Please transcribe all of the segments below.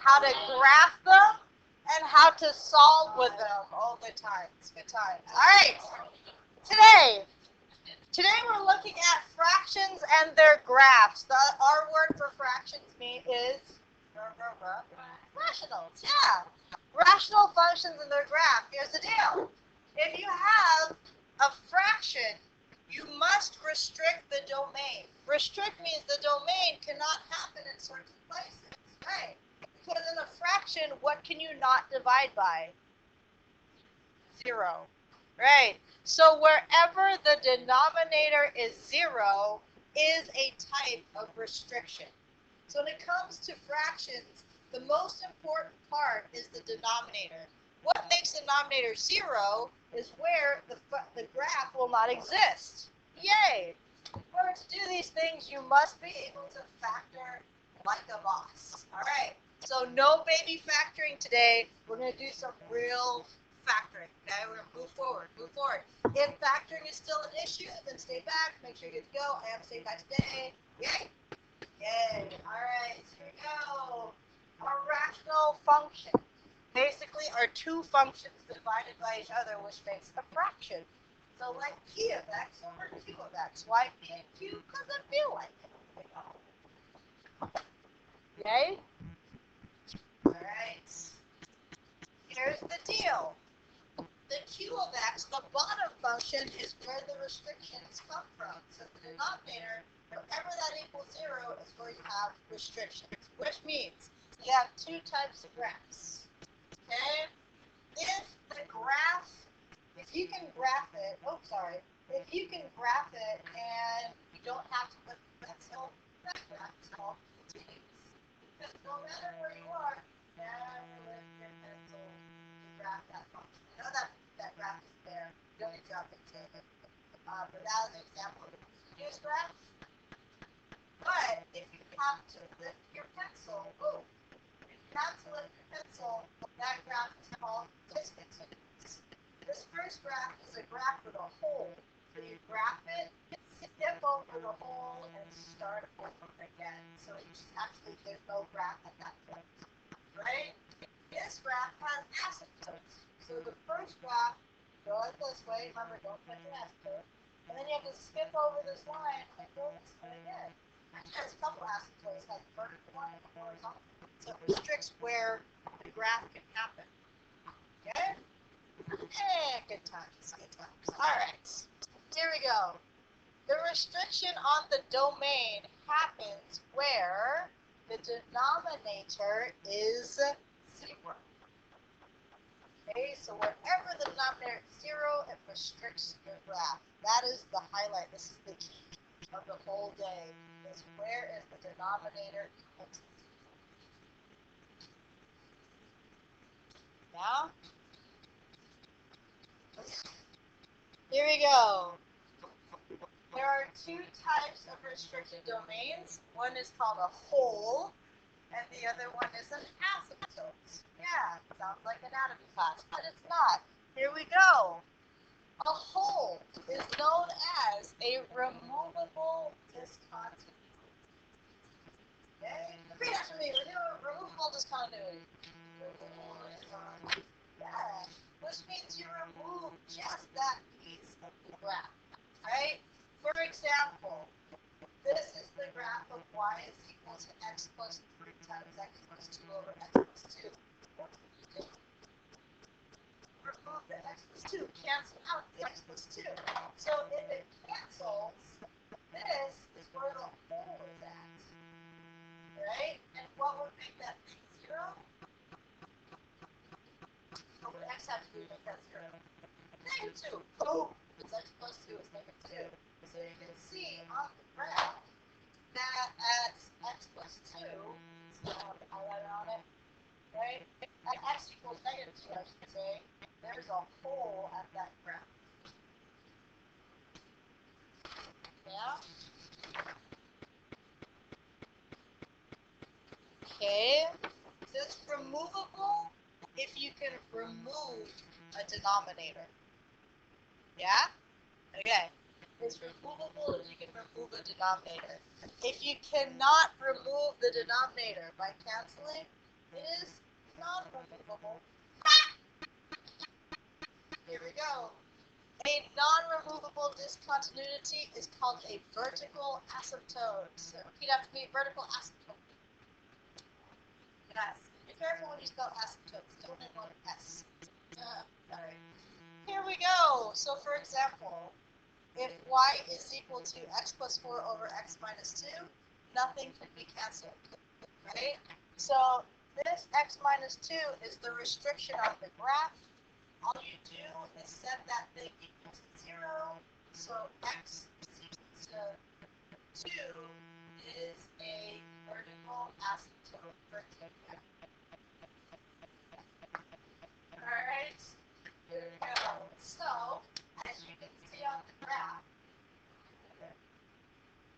how to graph them, and how to solve with them. Oh, good times, good times. All right, today we're looking at fractions and their graphs. Our word for fractions is rationals. Yeah, rational functions and their graph. Here's the deal. If you have a fraction, you must restrict the domain. Restrict means the domain cannot happen in certain places, right? Because in a fraction, what can you not divide by? 0, right? So wherever the denominator is 0 is a type of restriction. So when it comes to fractions, the most important part is the denominator. What makes the denominator 0 is where the graph will not exist. Yay! In order to do these things, you must be able to factor like a boss. All right. So no baby factoring today. We're going to do some real factoring. Okay, we're going to move forward. Move forward. If factoring is still an issue, then stay back. Make sure you're good to go. I am staying back today. Yay! Yay! All right. Here we go. A rational function basically are two functions divided by each other, which makes a fraction. So like p of x over q of x. Why p and q? Because I feel like it. Yay? Alright. Here's the deal. The q of x, the bottom function, is where the restrictions come from. So the denominator, wherever that equals 0, is where you have restrictions. Which means you have two types of graphs. Okay? If you can graph it, if you can graph it and you don't have to put the pencil, that graph is called continuous. Because no matter where you are, never lift your pencil to graph that function. I know that graph is there. You don't need to drop it to it. But that was an example of a continuous graph. But if you have to lift your pencil, if you have to lift your pencil, that graph is called discontinuous. This first graph is a graph with a hole. So you graph it, skip over the hole, and start over again. So there's no graph at that point. Right? This graph has asymptotes. So the first graph goes this way. Remember, don't touch the asymptote. And then you have to skip over this line and go this way again. Actually, there's a couple asymptotes, like vertical line and horizontal. So it restricts where the graph can happen. Okay? Good times, good times. All right, here we go. The restriction on the domain happens where the denominator is 0. Okay, so wherever the denominator is 0, it restricts your graph. That is the highlight. This is the key of the whole day. Is where is the denominator? Yeah. Here we go. There are two types of restricted domains. One is called a hole, and the other one is an asymptote. Yeah, sounds like anatomy class, but it's not. Here we go. A hole is known as a removable discontinuity. Okay? Repeat after me. Removable discontinuity. Yeah. Which means you remove just that piece of the graph, right? For example, this is the graph of y is equal to x plus 3 times x plus 2 over x plus 2. Remove the x plus 2, cancel out the x plus 2. So if it cancels, this is where the hole is at, right? And what would make that thing 0? What would x have to do to make that 0? -2. Oh, because x plus 2 is -2. So you can see on the graph that at x plus 2, so highlight on it, right? At x equals -2, I should say, there's a hole at that graph. Yeah? Okay. So it's removable if you can remove a denominator. Yeah? Okay. It's removable if you can remove a denominator. If you cannot remove the denominator by canceling, is non-removable. Here we go. A non-removable discontinuity is called a vertical asymptote. So repeat after me, vertical asymptote. Yes. Be careful when you spell asymptotes. Don't make one S. Alright. Here we go. So for example, if y is equal to x plus 4 over x minus 2, nothing can be cancelled. Right? So this x minus 2 is the restriction on the graph. All you do is set that thing equal to 0. So x is equal to 2 is a vertical asymptote for theta. Alright, here we go. So, as you can see on the graph,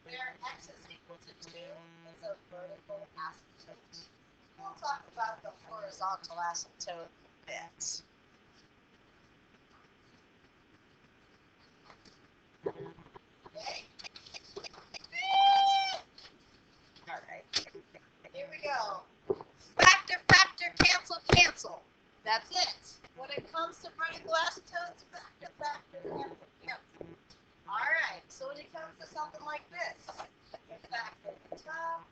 where x is equal to 2 is a vertical asymptote. We'll talk about the horizontal asymptote a bit. Okay. Alright, here we go. Factor, factor, cancel, cancel. That's it. When it comes to vertical asymptotes, factor, factor, cancel, cancel. Alright, so when it comes to something like this, you factor the top,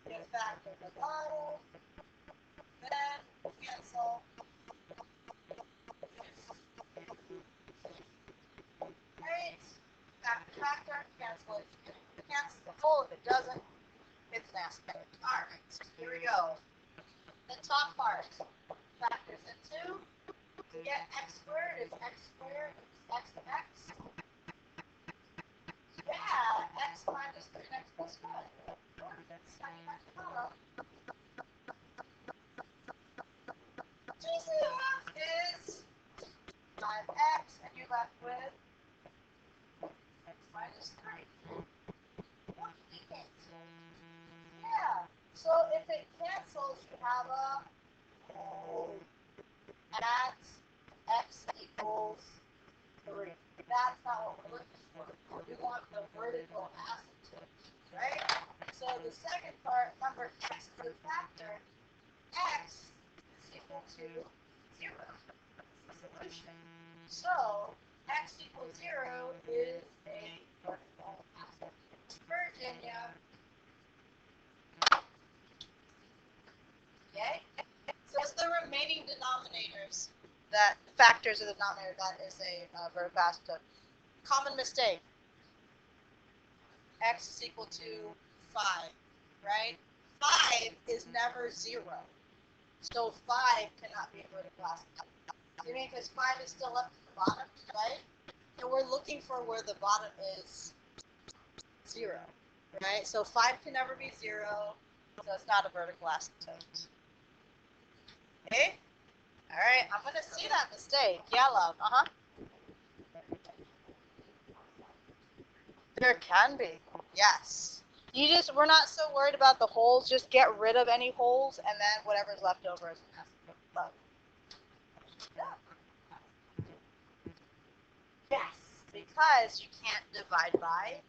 you factor the bottom, then cancel. Right? Factor, factor, cancel it. Cancel the whole. If it doesn't, it's an aspect. Alright, so here we go. The top part factors into, to get x squared is x squared, x to x. Yeah, x minus 3x plus 1. Is 5x, and you're left with x minus 3. Yeah, so if it cancels, you have a at x equals 3. That's not what we're looking for. We want the vertical asymptote, right? So the second part, remember x is a factor. X is equal to 0. That's the solution. So x equals 0 is a vertical asymptote. Virginia. Okay? So it's the remaining denominators. That factors of the denominator, that is a vertical asymptote. Common mistake. X is equal to 5, right? 5 is never 0. So 5 cannot be a vertical asymptote. You mean because 5 is still up at the bottom, right? And we're looking for where the bottom is 0, right? So 5 can never be 0, so it's not a vertical asymptote. Okay? Alright, I'm going to see that mistake. Yellow, There can be, yes. We're not so worried about the holes, just get rid of any holes, and then whatever's left over is left. Yeah. Yes, because you can't divide by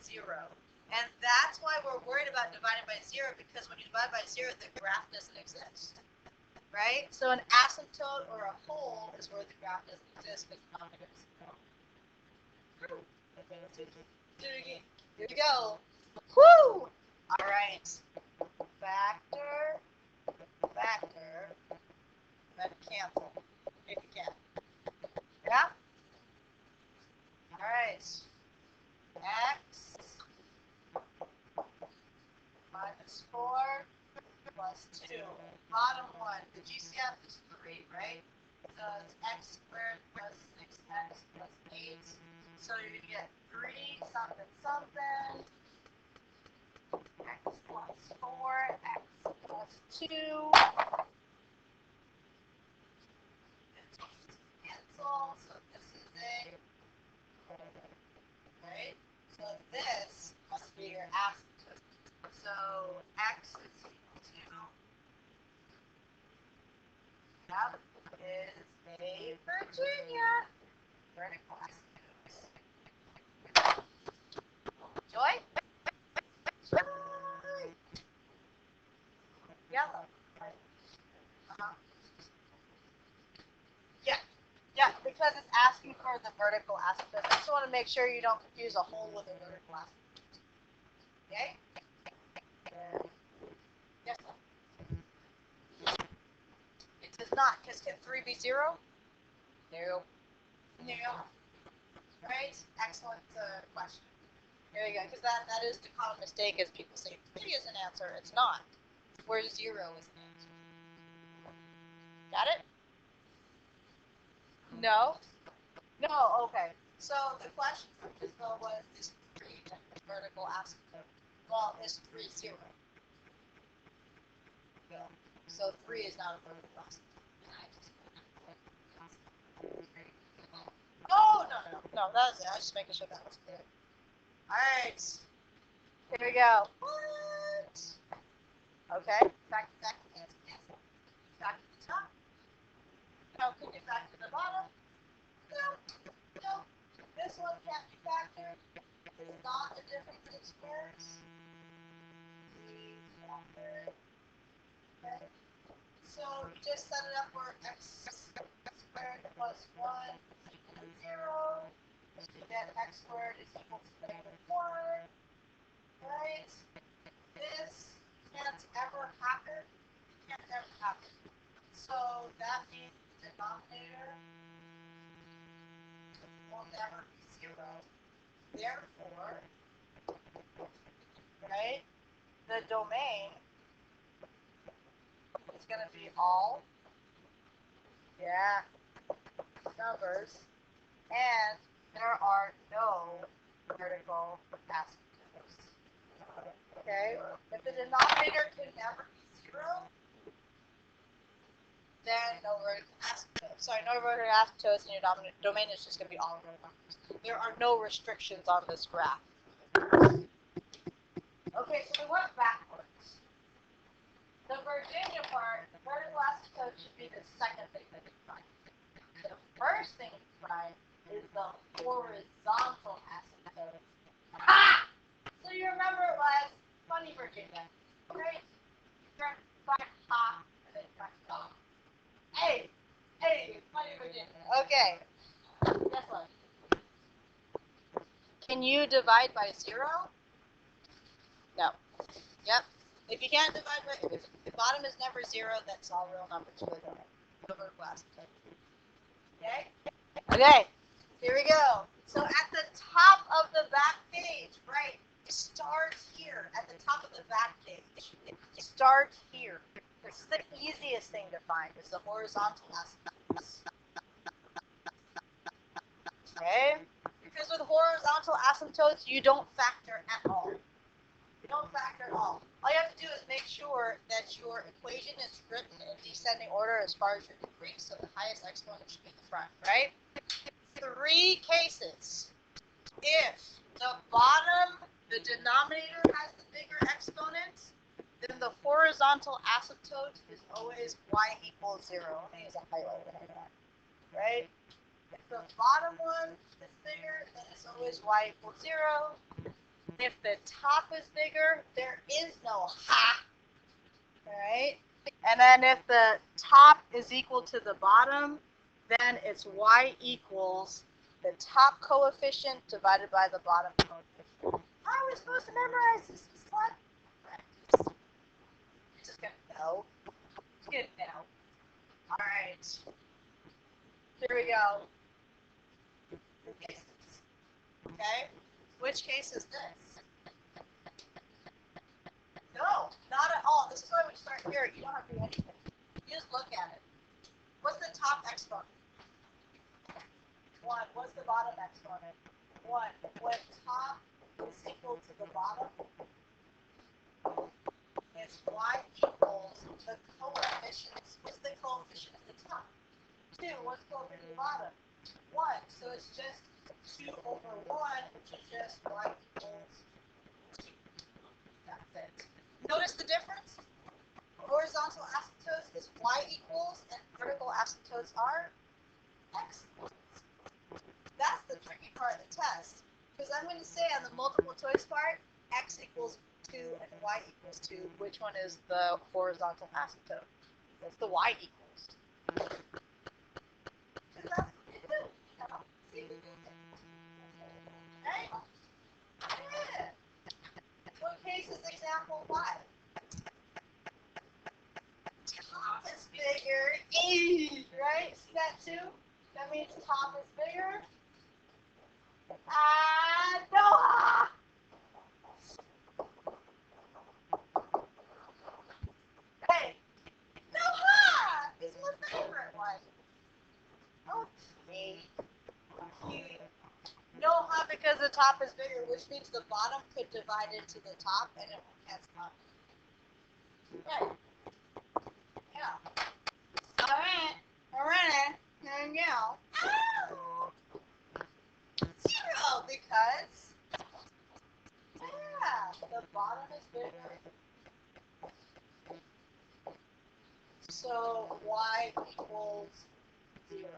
0. And that's why we're worried about dividing by 0, because when you divide by 0, the graph doesn't exist. Right? So an asymptote or a hole is where the graph doesn't exist, but denominators. Do it again. Here we go. Woo! Alright. Factor, factor, then cancel, if you can. Yeah? Alright. X minus 4 plus 2. Bottom one, the GCF is 3, right? So it's x squared plus 6x plus 8. So you're going to get 3 something something. X plus 4, x plus 2. Cancel, so this is a, right? So this must be your asymptote. So x is equal to, is a Virginia. Vertical asymptote. Joy? Joy! Yep. for the vertical asymptotes. I just want to make sure you don't confuse a hole with a vertical asymptote. Okay? Yes. It does not, because can 3 be 0? No. No. Right? Excellent question. There you go, because that is the common mistake is people say 3 is an answer. It's not. Where 0 is an answer. Got it? No? No, okay. So the question from Giselle was, is 3 a vertical asymptote? Well, is 3 0? No. So 3 is not a vertical asymptote. Oh, no, that was it. I was just making sure that was clear. Alright. Here we go. What? Okay. Back to the top. No, can you back to the bottom? No. This one can't be factored. It's not a difference in squares. Okay. So just set it up where x squared plus 1 equals 0. You get x squared is equal to -1. Right? This can't ever happen. Can't ever happen. So that means the denominator will never be 0. Therefore, right, the domain is going to be all, numbers, and there are no vertical asymptotes. Okay? If the denominator can never be 0, then no vertical asymptotes. Sorry, no vertical asymptotes, and your domain is just going to be all real numbers. There are no restrictions on this graph. Okay, so we went backwards. The Virginia part, the vertical asymptote should be the second thing that you find. The first thing you find is the horizontal asymptote. Ah! So you remember it was funny Virginia, right? You're back top and then back top. Hey, funny Virginia. Okay. Guess what? Can you divide by 0? No. Yep. If you can't divide by, if the bottom is never 0, that's all real numbers for the domain. No vertical asymptote. Okay? Okay. Here we go. So at the top of the back page, right, it starts here at the top of the back page. It starts here. It's the easiest thing to find is the horizontal asymptotes. Okay? Because with horizontal asymptotes, you don't factor at all. You don't factor at all. All you have to do is make sure that your equation is written in descending order as far as your degree, so the highest exponent should be in the front, right? 3 cases. If the bottom, the denominator has the bigger exponent, then the horizontal asymptote is always y equals 0. Let me use a highlighter, right? If the bottom one is bigger, then it's always y equals 0. If the top is bigger, there is no ha. Alright? And then if the top is equal to the bottom, then it's y equals the top coefficient divided by the bottom coefficient. How are we supposed to memorize this? What? Practice. You're just going to know. Good now. Alright. Here we go. Cases. Okay? Which case is this? No, not at all. This is why we start here. You don't have to do anything. You just look at it. What's the top exponent? 1. What's the bottom exponent? 1. When top is equal to the bottom, it's y equals the coefficients. What's the coefficient at the top? 2. What's the coefficient at the bottom? 1. So it's just 2 over 1, which is just y equals 2. That's it. Notice the difference? Horizontal asymptotes is y equals, and vertical asymptotes are x equals. That's the tricky part of the test. Because I'm going to say on the multiple choice part, x equals 2 and y equals 2. Which one is the horizontal asymptote? It's the y equals. See, Okay? Good. What case is example 5? Top is bigger, right? See that too? That means top is bigger. No! Hey, Noha! This is my favorite one. Okay. Noha because the top is bigger, which means the bottom could divide into the top and it has not. Right. Yeah. Alright. There you go. Ow! 0 because the bottom is bigger. So y equals 0.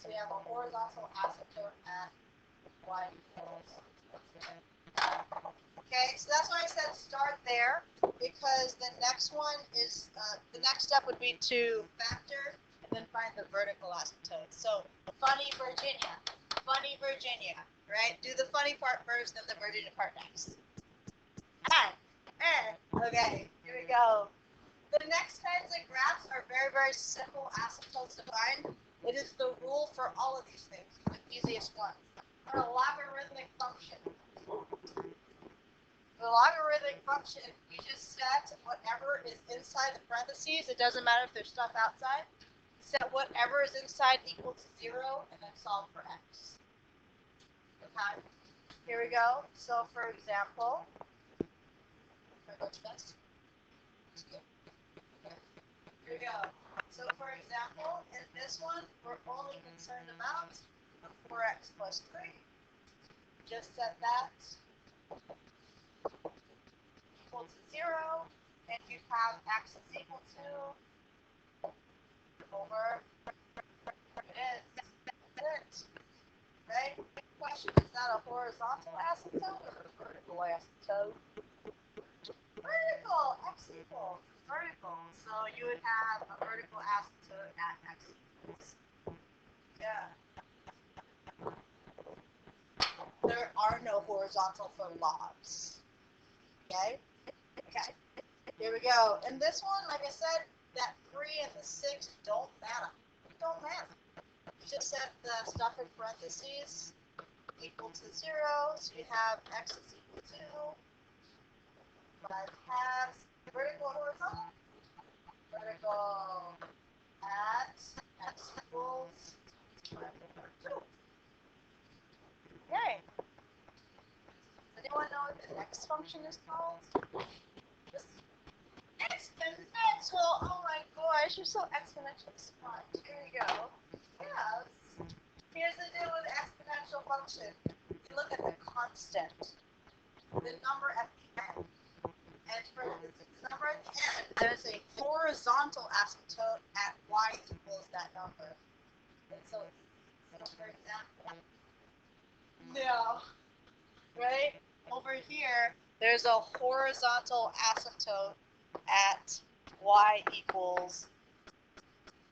So you have a horizontal asymptote at y equals 0. Okay, so that's why I said start there, because the next one is, the next step would be to factor and then find the vertical asymptote. So, funny Virginia, right? Do the funny part first, then the Virginia part next. Okay, here we go. The next kinds of graphs are very, very simple asymptotes to find. It is the rule for all of these things, the easiest one. A logarithmic function. The logarithmic function, you just set whatever is inside the parentheses. It doesn't matter if there's stuff outside. Set whatever is inside equal to 0 and then solve for x. Okay, here we go. So for example, here we go. So for example, in this one, we're only concerned about 4x plus 3. Just set that equal to 0, and you have x is equal to over, it is, right? Question, is that a horizontal asymptote or a vertical asymptote? Vertical, x equals vertical, so you would have a vertical asymptote at x equals. Yeah. There are no horizontal for logs. Okay? Okay. Here we go. In this one, like I said, that 3 and the 6 don't matter. Don't matter. You just set the stuff in parentheses equal to 0, so you have x is equal to 5 halves. Vertical horizontal? Vertical at x equals 5 over 2. Okay. Does anyone know what the next function is called? Exponential! Oh my gosh, you're so exponentially smart. Here we go. Yes. Here's the deal with exponential function. You look at the constant, the number at the end. And for the number at the end, there's a horizontal asymptote at y equals that number. And so for example, no, right? Over here, there's a horizontal asymptote at y equals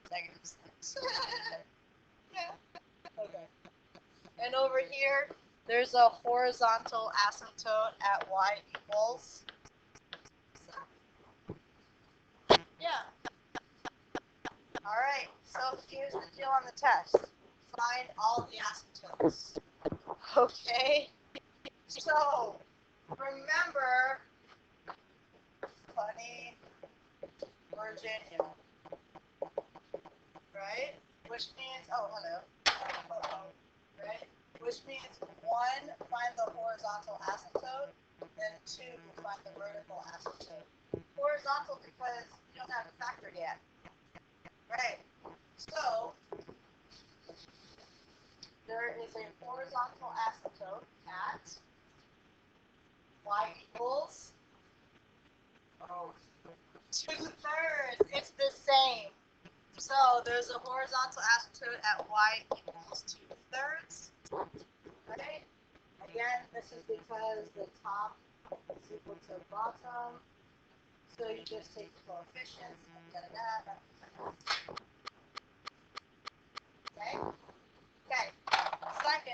-6. Yeah. Okay. And over here, there's a horizontal asymptote at y equals 7. Yeah. All right. So here's the deal on the test. Find all the asymptotes. Okay. So remember, funny Virginia, right? Which means, oh, hello. Right? Which means 1, find the horizontal asymptote, then 2, find the vertical asymptote. Horizontal because you don't have it factored yet. Right? So, there is a horizontal asymptote at y equals 2/3. It's the same. So there's a horizontal asymptote at y equals 2/3. Right? Again, this is because the top is equal to the bottom. So you just take the coefficients and okay? Okay. Second.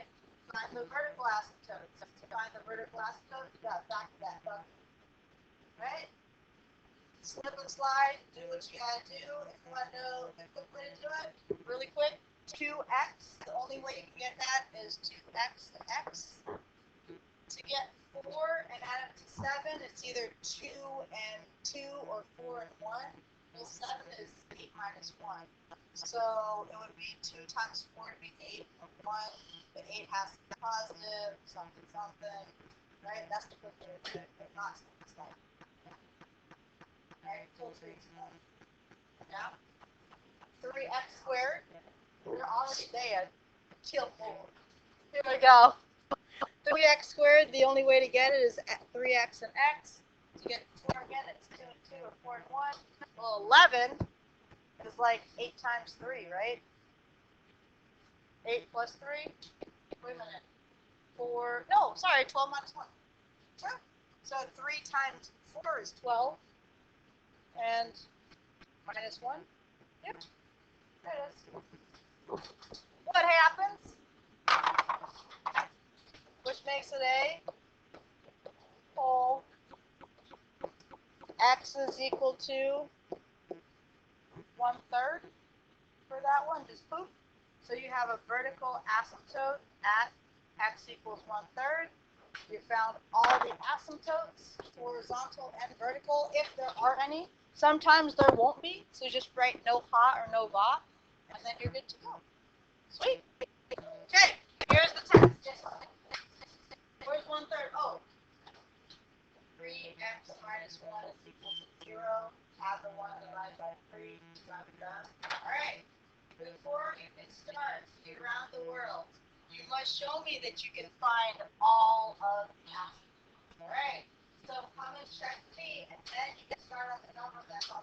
the vertical asymptote. To find the vertical asymptote, you got back to that bucket. Right? Slip and slide, do what you gotta do. If you want to know a quick way to do it, really quick, 2x, the only way you can get that is 2x to x. To get 4 and add it to 7, it's either 2 and 2 or 4 and 1. Well, 7 is 8 minus 1. So it would be 2 times 4 would be 8 and 1. The 8 has to be positive, something, something. Right? That's the quick way to do it, but not something like right? Yeah. 3x squared. You're already dead. Kill 4. Here we go. 3x squared, the only way to get it is 3x and x. To get 4 again, it's 2 and 2 or 4 and 1. Well, 11 is like 8 times 3, right? 8 plus 3? Wait a minute. 4, no, sorry, 12 minus 1. True. So 3 times 4 is 12. And minus 1? Yep. There it is. What happens? Which makes it a whole. X is equal to 1/3 for that one, just poof. So you have a vertical asymptote at x equals 1/3. You found all the asymptotes, horizontal and vertical, if there are any. Sometimes there won't be, so just write no ha or no va, and then you're good to go. Sweet. Okay, here's the test. Where's 1/3? Oh. 3x minus 1 is equal to 0. Add the 1 divided by 3. Done. Alright. Before you can start around the world, you must show me that you can find all of the asymptotes. Alright. So come and check me, and then you can start on the number that's on